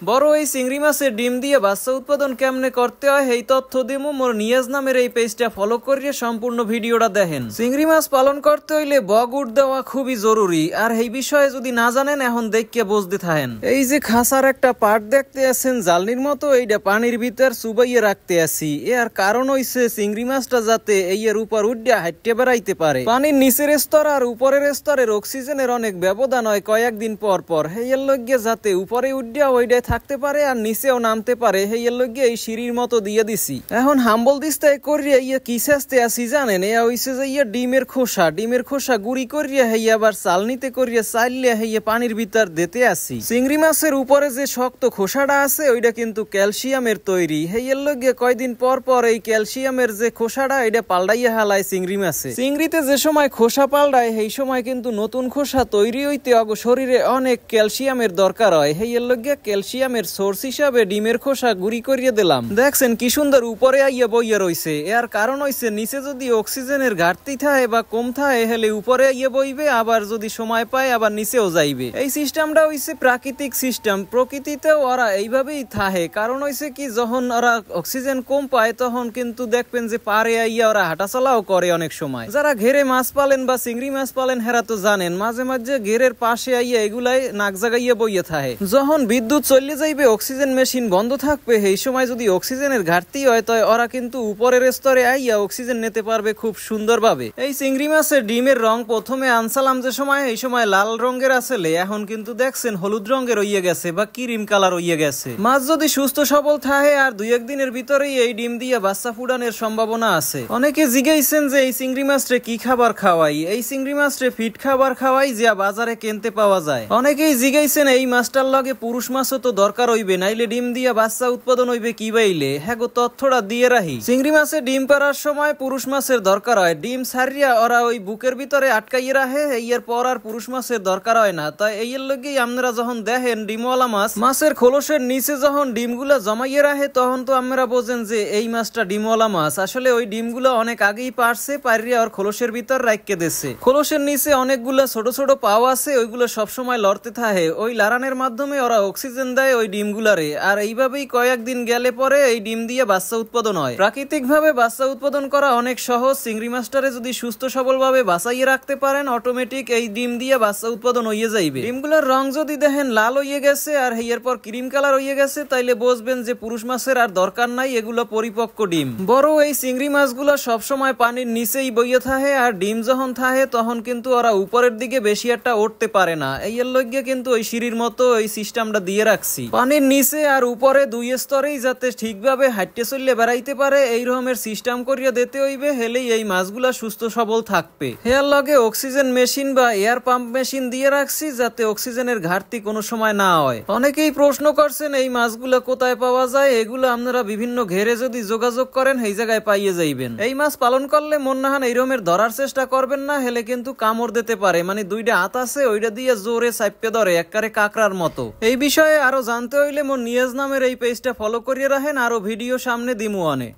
বড় এই চিংড়ি মাছের ডিম দিয়ে বাচ্চা উৎপাদন কেমনে করতে হয় এই তথ্য দিমু মোর নিয়াজ নামের এই পেজটা ফলো করিয়ে সম্পূর্ণ ভিডিওটা দেখেন। চিংড়ি মাছ পালন করতে হইলে বগ উঠ দেওয়া খুবই জরুরি, আর এই বিষয়ে যদি না জানেন এখন দেখকে বুঝতে থাকেন। এই যে খাসার একটা পাট দেখতে আছেন জালনির মতো, এইটা পানির ভিতর চুবাইয়ে রাখতে আসি। এর কারণ হইছে চিংড়ি মাছটা যাতে এর উপর উঠে হাঁটতে বেড়াইতে পারে। পানির নিচের স্তর আর উপরের স্তরের অক্সিজেনের অনেক ব্যবধান হয় কয়েকদিন পর পর, হেয়ের লগে যাতে উপরে উঠে ওইটাই থাকতে পারে আর নিচেও নামতে পারে, হেয়ের লগে এই সিঁড়ির মতো দিয়ে দিছি। এখন হাম্বল দিস্তায় করিয়ে কি চেষ্টা আসি জানেন, এ হইছে যে ডিমের খোসা গুড়ি করিয়ে হেয়ে আবার চালনিতে করিয়ে চাইলে হেয়ে পানির ভিতর দিতে আসি। চিংড়ি মাছের উপরে যে শক্ত খোসাটা আছে ওইটা কিন্তু ক্যালসিয়ামের তৈরি, হেয়ের লগে কয়দিন পর পর এই ক্যালসিয়ামের যে খোসাটা এটা পাল্টাইয়া হালায় চিংড়ি মাছে। চিংড়িতে যে সময় খোসা পাল্টায় সেই সময় কিন্তু নতুন খোসা তৈরি হইতে শরীরে অনেক ক্যালসিয়ামের দরকার হয়, হেয়ের লগে ক্যালসিয়ামের সোর্স হিসাবে ডিমের খোসা গুড়ি করিয়ে দিলাম। দেখছেন কি সুন্দর উপরে আইয়া বইয়া রইছে। এর কারণ হইছে নিচে যদি অক্সিজেনের ঘাটতি থাকে বা কম থাকে হেলে উপরে আইয়া বইবে, আবার যদি সময় পায় আবার নিচেও যাইবে। এই সিস্টেমটা হইছে প্রাকৃতিক সিস্টেম, প্রকৃতিতেও ওরা এইভাবেই থাকে। কারণ হইছে কি যখন ওরা অক্সিজেন কম পায় তখন কিন্তু দেখবেন যে পারে আইয়া ওরা হাঁটাচলাও করে। অনেক সময় যারা ঘেরে মাছ পালেন বা চিংড়ি মাছ পালেন হেরা তো জানেন মাঝে মাঝে ঘেরের পাশে আইয়া এগুলাই নাক জাগাইয়া বইয়া থাকে। যখন বিদ্যুৎ চলে যাইবে অক্সিজেন মেশিন বন্ধ থাকবে, এই সময় যদি অক্সিজেনের ঘাটতি হয় তো ওরা কিন্তু উপরের স্তরে আইয়া অক্সিজেন নিতে পারবে খুব সুন্দরভাবে। এই চিংড়ি মাছের ডিমের রং প্রথমে আনসালাম যে সময় এই সময় লাল রঙের আসলে, এখন কিন্তু দেখছেন হলুদ রঙের হইয়া গেছে বা ক্রিম কালার হইয়া গেছে। মাছ যদি সুস্থ সবল থাকে আর 2-1 দিনের ভিতরেই এই ডিম দিয়ে বাচ্চা ফুটানোর সম্ভাবনা আছে। অনেকে জিজ্ঞাসেন যে এই চিংড়ি মাছরে কি খাবার খাওয়াই, এই চিংড়ি মাছরে ফিট খাবার খাওয়াই যা বাজারে কিনতে পাওয়া যায়। অনেকেই জিজ্ঞাসেন এই মাছটার লগে পুরুষ মাছও তো দরকার হইবে, নাইলে ডিম দিয়ে বাচ্চা উৎপাদন হইবে কি বাইলে। হ্যাঁ গো, তথ্যটা দিয়ে রাখি। চিংড়ি মাছের ডিম পাড়ার সময় পুরুষ মাছের দরকার হয়, ডিম ছাড়িয়া ওরা ওই বুকের ভিতরে আটকাইয়ে রাখে, এর পর আর পুরুষ মাছের দরকার হয় না। তাই এর লগেই আপনারা যখন দেখেন ডিমওয়ালা মাছের খোলসের নিচে যখন ডিমগুলা জমাইয়ে রাখে তখন তো আপনারা বোঝেন যে এই মাছটা ডিমওয়ালা মাছ। আসলে ওই ডিমগুলো অনেক আগেই পারছে, পারিয়া ওর খোলসের ভিতর রাখকে দিচ্ছে। খোলসের নিচে অনেকগুলো ছোট ছোট পাও আছে, ওইগুলো সবসময় লড়তে থাকে। ওই লারানের মাধ্যমে ওরা অক্সিজেন দেয় ওই ডিমগুলারে, আর এইভাবেই কয়েকদিন গেলে পরে এই ডিম দিয়ে বাচ্চা উৎপাদন হয়। প্রাকৃতিক ভাবে বাচ্চা উৎপাদন করা অনেক সহজ। চিংড়ি মাছটারে যদি সুস্থ সবল ভাবে বাঁচাইয়ে রাখতে পারেন অটোমেটিক এই ডিম দিয়ে বাচ্চা উৎপাদন হইয়ে যাইবে। ডিমগুলোর রং যদি দেখেন লাল হইয়ে গেছে আর এরপর ক্রিম কালার হইয়ে গেছে তাইলে বুঝবেন যে পুরুষ মাছের আর দরকার নাই, এগুলো পরিপক্ক ডিম। বড় এই চিংড়ি মাছগুলো সবসময় পানির নিচেই বইয়ে থাকে, আর ডিম যখন থাকে তখন কিন্তু ওরা উপরের দিকে বেশি একটা উঠতে পারে না। এর লগে কিন্তু ওই সিঁড়ির মতো এই সিস্টেমটা দিয়ে রাখছি। পানির নিচে আর উপরে 2 স্তরেই যাতে ঠিকভাবে হাঁটতে চললে বেড়াইতে পারে এই রকমের সিস্টেম করিয়া দিতে হইবে, হেলেই এই মাছগুলা সুস্থ সবল থাকবে। এর লগে অক্সিজেন মেশিন বা এয়ার পাম্প মেশিন দিয়ে রাখছি যাতে অক্সিজেনের ঘাটতি কোনো সময় না হয়। অনেকেই প্রশ্ন করছেন এই মাছগুলো কোথায় পাওয়া যায়, এগুলো আপনারা বিভিন্ন ঘেরে যদি যোগাযোগ করেন এই জায়গায় পাইয়ে যাইবেন। এই মাছ পালন করলে মন নাহান এই রকমের ধরার চেষ্টা করবেন না, হেলে কিন্তু কামড় দিতে পারে। মানে 2টা হাত আছে ওইটা দিয়ে জোরে চাপে ধরে একবারে কাকড়ার মতো। এই বিষয়ে আরো জানতে হইলে মোর নিয়াজ নামের এই পেজটা ফলো করিয়ে রাখেন, আরো ভিডিও সামনে দিমু অনে।